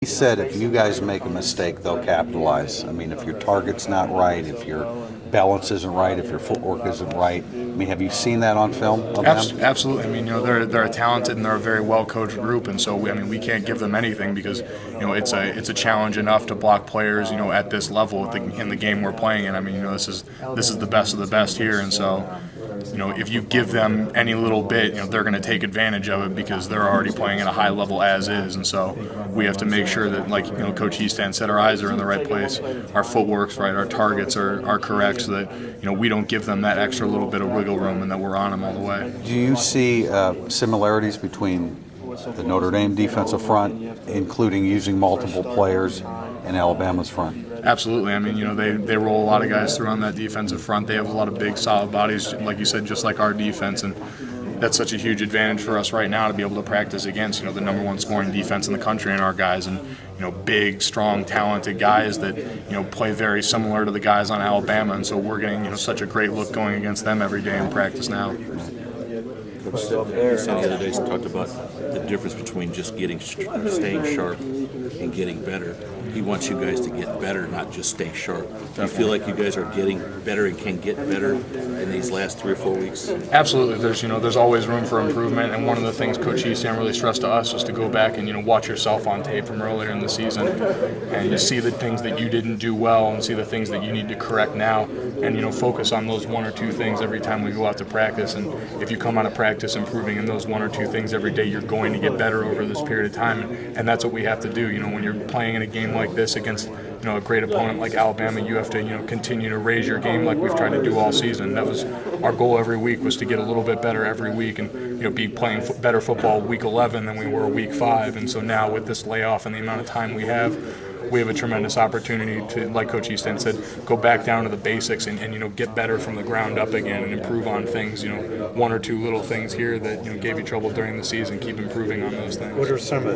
He said if you guys make a mistake, they'll capitalize. I mean, if your target's not right, if your balance isn't right, if your footwork isn't right. I mean, have you seen that on film of them? Absolutely. I mean, they're a talented and they're a very well coached group, and so we can't give them anything because it's a challenge enough to block players at this level in the game we're playing in. I mean, this is the best of the best here, and so if you give them any little bit, they're going to take advantage of it because they're already playing at a high level as is, and so we have to make sure that, like Coach Hiestand said, our eyes are in the right place, our footwork's right, our targets are correct, so that we don't give them that extra little bit of wiggle room and that we're on them all the way. Do you see similarities between the Notre Dame defensive front, including using multiple players, and Alabama's front? Absolutely. I mean, they roll a lot of guys through on that defensive front. They have a lot of big, solid bodies, like you said, just like our defense, and that's such a huge advantage for us right now to be able to practice against, the number one scoring defense in the country and our guys, and big, strong, talented guys that play very similar to the guys on Alabama, and so we're getting such a great look going against them every day in practice now. Coach said the other day, talked about the difference between just staying sharp and getting better. He wants you guys to get better, not just stay sharp. Do you feel like you guys are getting better and can get better in these last 3 or 4 weeks? Absolutely. There's always room for improvement, and one of the things Coach Hiestand really stressed to us was to go back and watch yourself on tape from earlier in the season, and you see the things that you didn't do well and see the things that you need to correct now, and focus on those 1 or 2 things every time we go out to practice. And if you come out of practice improving in those 1 or 2 things every day, you're going to get better over this period of time, and that's what we have to do. When you're playing in a game like this against a great opponent like Alabama, you have to continue to raise your game like we've tried to do all season. That was our goal every week, was to get a little bit better every week and be playing better football week 11 than we were week 5. And so now with this layoff and the amount of time we have a tremendous opportunity to, like Coach Hiestand said, go back down to the basics and get better from the ground up again and improve on things. 1 or 2 little things here that gave you trouble during the season. Keep improving on those things. What are some of